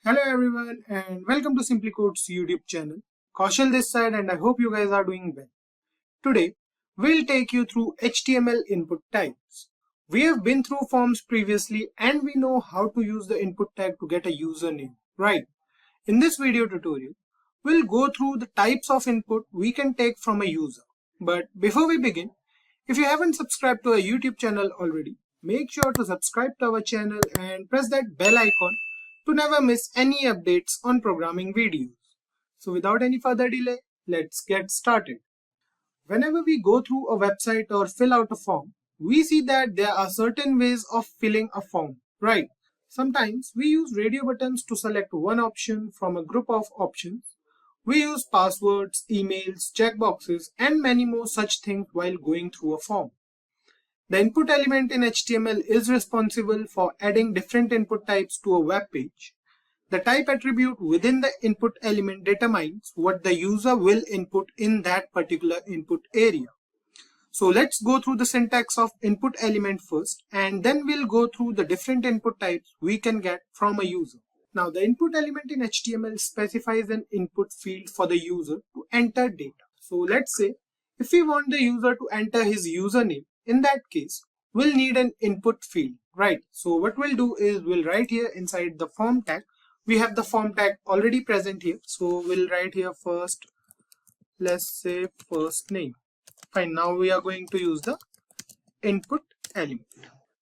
Hello everyone and welcome to SimpliCode's YouTube channel. Kaushal this side and I hope you guys are doing well. Today, we'll take you through HTML input types. We have been through forms previously and we know how to use the input tag to get a username, right? In this video tutorial, we'll go through the types of input we can take from a user. But before we begin, if you haven't subscribed to our YouTube channel already, make sure to subscribe to our channel and press that bell icon to never miss any updates on programming videos. So without any further delay, let's get started. Whenever we go through a website or fill out a form, we see that there are certain ways of filling a form, right? Sometimes we use radio buttons to select one option from a group of options. We use passwords, emails, checkboxes, and many more such things while going through a form. The input element in HTML is responsible for adding different input types to a web page. The type attribute within the input element determines what the user will input in that particular input area. So let's go through the syntax of input element first, and then we'll go through the different input types we can get from a user. Now the input element in HTML specifies an input field for the user to enter data. So let's say if we want the user to enter his username, in that case, we'll need an input field, right? So what we'll do is we'll write here inside the form tag. We have the form tag already present here. So we'll write here first, let's say first name. Fine, now we are going to use the input element.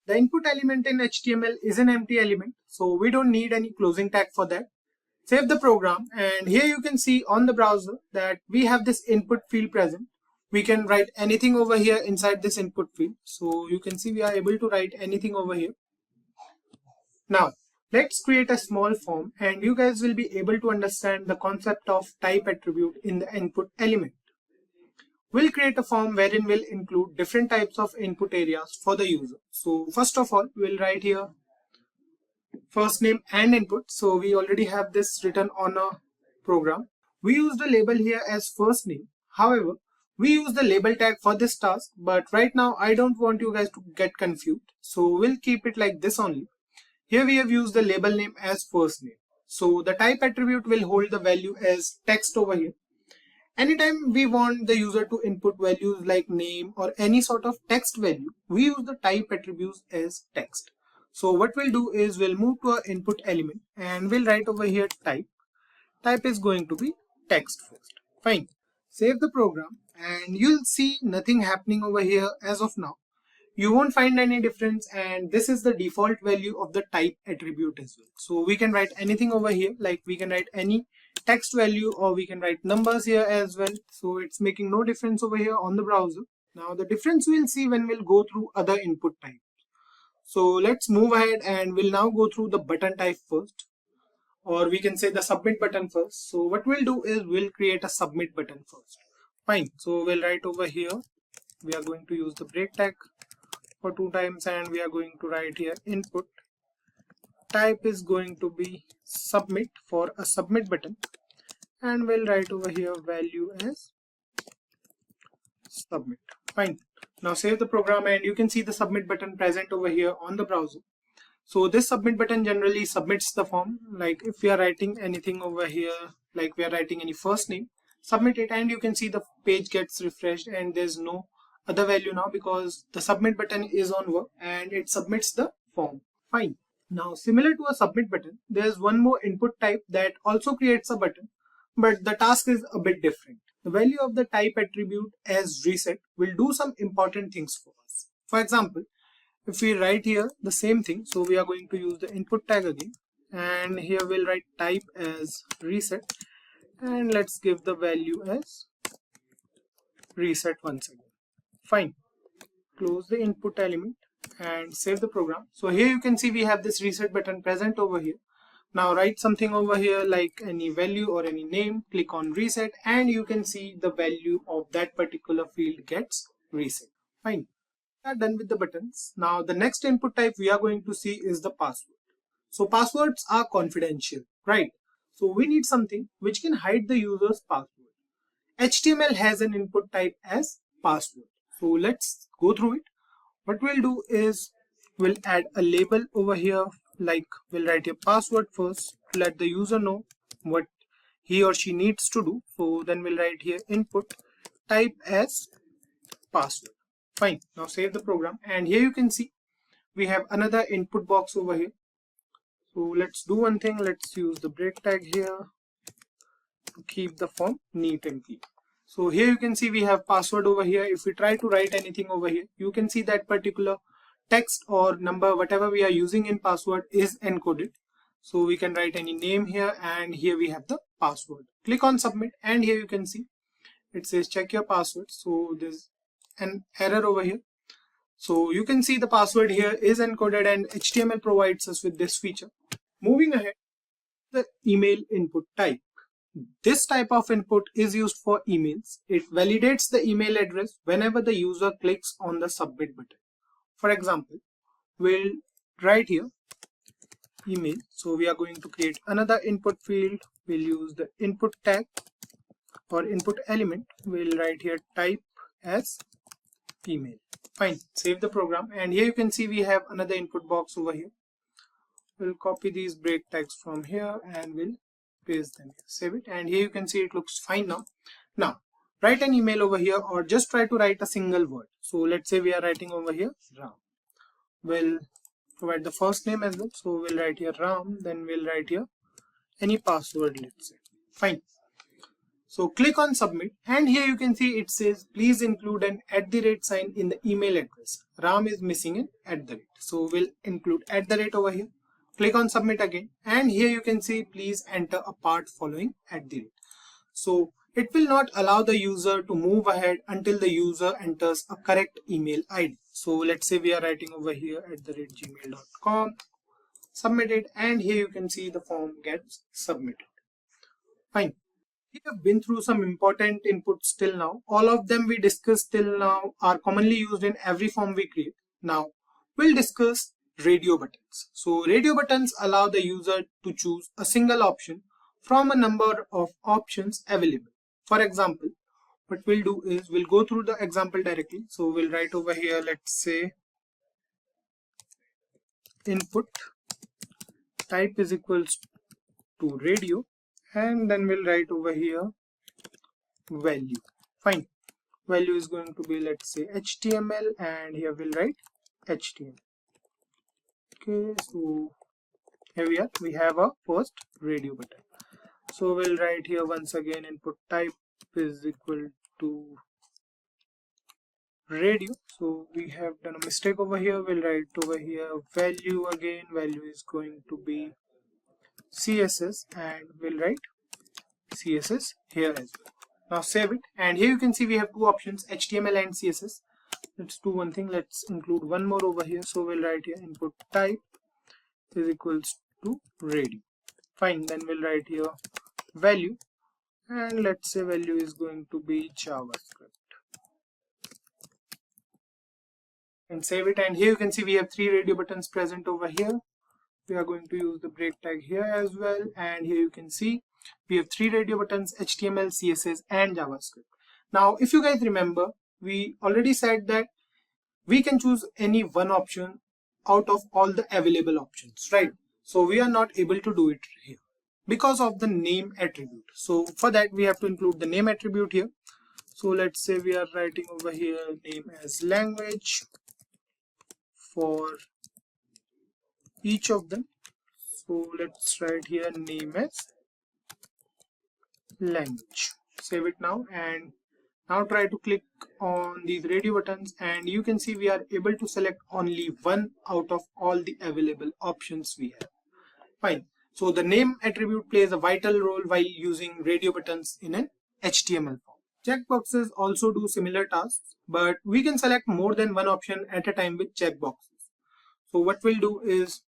The input element in HTML is an empty element, so we don't need any closing tag for that. Save the program, and here you can see on the browser that we have this input field present. We can write anything over here inside this input field. So you can see we are able to write anything over here. Now, let's create a small form and you guys will be able to understand the concept of type attribute in the input element. We'll create a form wherein we'll include different types of input areas for the user. So first of all, we'll write here first name and input. So we already have this written on a program. We use the label here as first name. However, we use the label tag for this task, but right now I don't want you guys to get confused. So we'll keep it like this only. Here we have used the label name as first name. So the type attribute will hold the value as text over here. Anytime we want the user to input values like name or any sort of text value, we use the type attributes as text. So what we'll do is we'll move to our input element and we'll write over here type. Type is going to be text first. Fine. Save the program and you'll see nothing happening over here as of now. You won't find any difference, and this is the default value of the type attribute as well. So we can write anything over here, like we can write any text value or we can write numbers here as well. So it's making no difference over here on the browser. Now the difference we'll see when we'll go through other input types. So let's move ahead and we'll now go through the button type first, or we can say the submit button first. So what we'll do is we'll create a submit button first. Fine, so we'll write over here, we are going to use the break tag for 2 times and we are going to write here input. Type is going to be submit for a submit button and we'll write over here value as submit. Fine, now save the program and you can see the submit button present over here on the browser. So this submit button generally submits the form. Like if we are writing anything over here, like we are writing any first name, submit it and you can see the page gets refreshed and there's no other value now because the submit button is on work and it submits the form. Fine. Now similar to a submit button, there's one more input type that also creates a button, but the task is a bit different. The value of the type attribute as reset will do some important things for us. For example, if we write here the same thing, so we are going to use the input tag again and here we'll write type as reset and let's give the value as reset once again. Fine, close the input element and save the program. So here you can see we have this reset button present over here. Now write something over here like any value or any name, click on reset and you can see the value of that particular field gets reset. Fine, we are done with the buttons. Now the next input type we are going to see is the password. So passwords are confidential, right? So we need something which can hide the user's password. HTML has an input type as password. So let's go through it. What we'll do is we'll add a label over here like we'll write a password first to let the user know what he or she needs to do. So then we'll write here input type as password. Fine. Now save the program, and here you can see we have another input box over here. So let's do one thing. Let's use the break tag here to keep the form neat and clean. So here you can see we have password over here. If we try to write anything over here, you can see that particular text or number, whatever we are using in password, is encoded. So we can write any name here, and here we have the password. Click on submit, and here you can see it says check your password. So there's an error over here. So you can see the password here is encoded, and HTML provides us with this feature. Moving ahead, the email input type. This type of input is used for emails. It validates the email address whenever the user clicks on the submit button. For example, we'll write here email. So we are going to create another input field. We'll use the input tag or input element. We'll write here type as email. Fine, save the program, and here you can see we have another input box over here. We'll copy these break tags from here and we'll paste them here. Save it, and here you can see it looks fine now. Now write an email over here, or just try to write a single word. So let's say we are writing over here Ram. We'll provide the first name as well. So we'll write here Ram, then we'll write here any password, let's say. Fine. So click on submit, and here you can see it says please include an @ sign in the email address. Ram is missing an @. So we'll include @ over here. Click on submit again, and here you can see please enter a part following @. So it will not allow the user to move ahead until the user enters a correct email ID. So let's say we are writing over here @gmail.com, submit it, and here you can see the form gets submitted. Fine. We have been through some important inputs till now. All of them we discussed till now are commonly used in every form we create. Now we'll discuss radio buttons. So radio buttons allow the user to choose a single option from a number of options available. For example, what we'll do is we'll go through the example directly. So we'll write over here, let's say input type is equals to radio, and then we'll write over here value. Fine. Value is going to be, let's say, HTML, and here we'll write HTML. Okay, so here we have a first radio button. So we'll write here once again input type is equal to radio. So we have done a mistake over here. We'll write over here value again. Value is going to be CSS, and we'll write CSS here as well. Now save it, and here you can see we have two options, HTML and CSS. Let's do one thing. Let's include one more over here. So we'll write here input type is equals to radio. Fine. Then we'll write here value, and let's say value is going to be JavaScript, and save it. And here you can see we have 3 radio buttons present over here. We are going to use the break tag here as well, and here you can see we have 3 radio buttons, HTML, CSS, and JavaScript. Now if you guys remember, we already said that we can choose any one option out of all the available options, right? So we are not able to do it here because of the name attribute. So for that we have to include the name attribute here. So let's say we are writing over here name as language for each of them. So let's write here name as language. Save it now, and now try to click on these radio buttons, and you can see we are able to select only one out of all the available options we have. Fine. So the name attribute plays a vital role while using radio buttons in an HTML form. Checkboxes also do similar tasks, but we can select more than one option at a time with checkboxes. So what we'll do is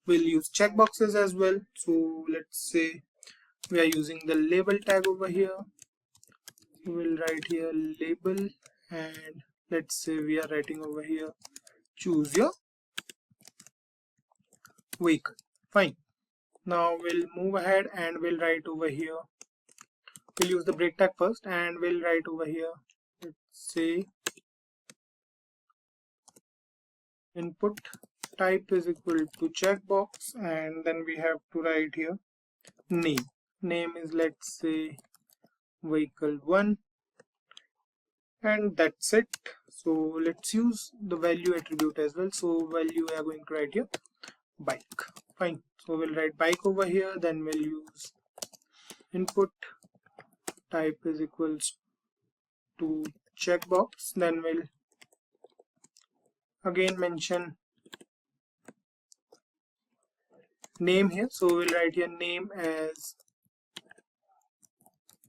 we'll use checkboxes as well. So let's say we are using the label tag over here. We'll write here label, and let's say we are writing over here choose your vehicle. Fine. Now we'll move ahead and we'll write over here, we'll use the break tag first, and we'll write over here, let's say input type is equal to checkbox, and then we have to write here name is, let's say, vehicle1, and that's it. So let's use the value attribute as well. So value we are going to write here bike. Fine, so we'll write bike over here, then we'll use input type is equals to checkbox, then we'll again mention name here. So we'll write here name as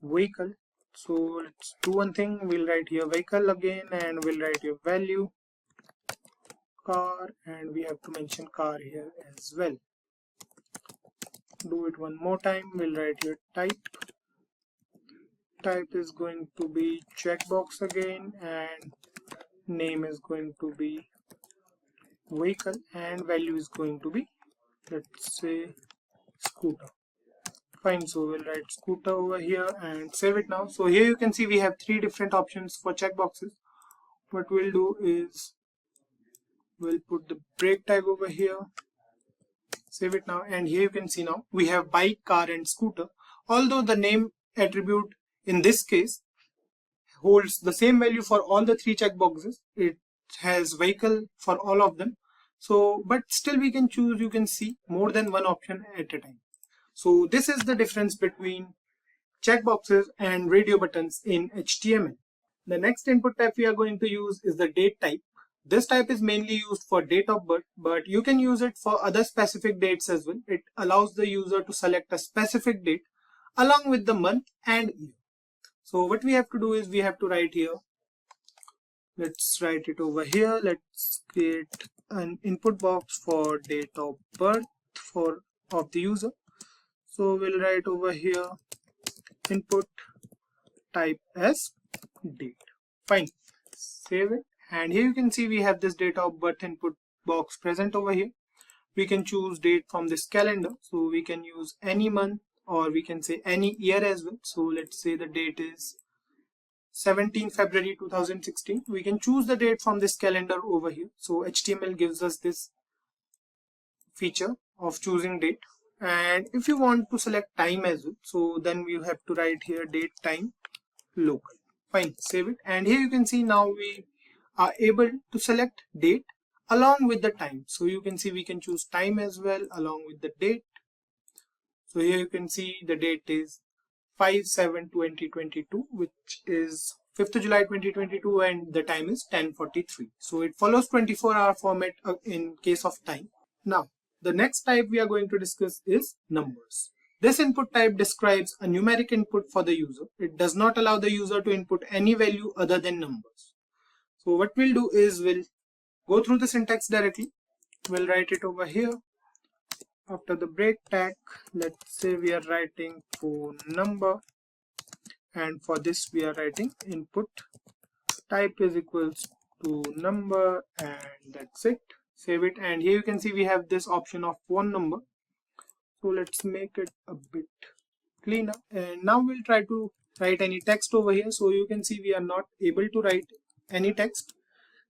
vehicle. So let's do one thing, we'll write here vehicle again, and we'll write here value car, and we have to mention car here as well. Do it one more time, we'll write here type is going to be checkbox again, and name is going to be vehicle, and value is going to be, let's say, scooter. Fine, so we'll write scooter over here and save it now. So here you can see we have three different options for checkboxes. What we'll do is we'll put the break tag over here, save it now, and here you can see now we have bike, car and scooter. Although the name attribute in this case holds the same value for all the three checkboxes, it has vehicle for all of them. So but still we can choose, you can see, more than one option at a time. So this is the difference between checkboxes and radio buttons in HTML. The next input type we are going to use is the date type. This type is mainly used for date of birth, but you can use it for other specific dates as well. It allows the user to select a specific date along with the month and year. So what we have to do is we have to write here, let's write it over here, let's create an input box for date of birth of the user. So we'll write over here input type as date. Fine, save it, and here you can see we have this date of birth input box present over here. We can choose date from this calendar, so we can use any month or we can say any year as well. So let's say the date is 17 February 2016. We can choose the date from this calendar over here. So HTML gives us this feature of choosing date. And if you want to select time as well, so then we have to write here date time local. Fine, save it, and here you can see now we are able to select date along with the time. So you can see we can choose time as well along with the date. So here you can see the date is 5/7/2022, which is 5th of July 2022, and the time is 10:43. So it follows 24-hour format in case of time. Now the next type we are going to discuss is numbers. This input type describes a numeric input for the user. It does not allow the user to input any value other than numbers. So what we'll do is we'll go through the syntax directly. We'll write it over here. After the break tag, let's say we are writing phone number, and for this we are writing input type is equals to number, and that's it. Save it, and here you can see we have this option of phone number. So let's make it a bit cleaner, and now we'll try to write any text over here. So you can see we are not able to write any text.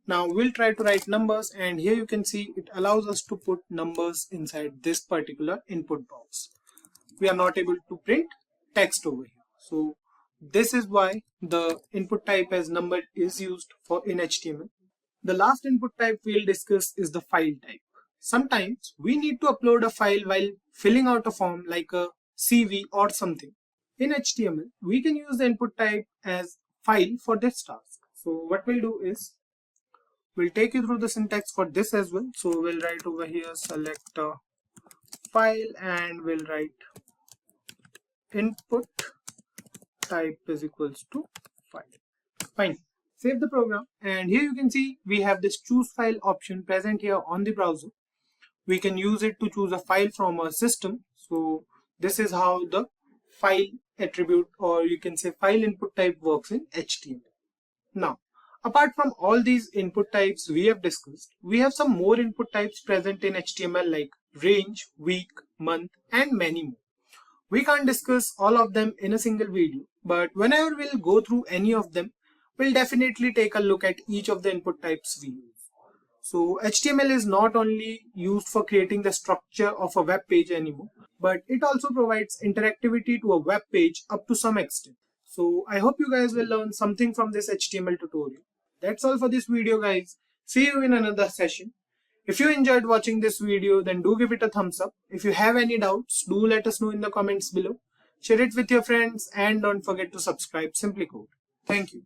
Now we'll try to write numbers, and here you can see it allows us to put numbers inside this particular input box. We are not able to print text over here. So this is why the input type as number is used for in HTML. The last input type we'll discuss is the file type. Sometimes we need to upload a file while filling out a form like a CV or something. In HTML, we can use the input type as file for this task. So what we'll do is we'll take you through the syntax for this as well. So we'll write over here select a file, and we'll write input type is equals to file. Fine. Save the program, and here you can see we have this choose file option present here on the browser. We can use it to choose a file from our system. So this is how the file attribute, or you can say file input type, works in HTML. Now, apart from all these input types we have discussed, we have some more input types present in HTML like range, week, month, and many more. We can't discuss all of them in a single video, but whenever we'll go through any of them, we'll definitely take a look at each of the input types we use. So HTML is not only used for creating the structure of a web page anymore, but it also provides interactivity to a web page up to some extent. So I hope you guys will learn something from this HTML tutorial. That's all for this video, guys. See you in another session. If you enjoyed watching this video, then do give it a thumbs up. If you have any doubts, do let us know in the comments below. Share it with your friends and don't forget to subscribe SimpliCode. Thank you.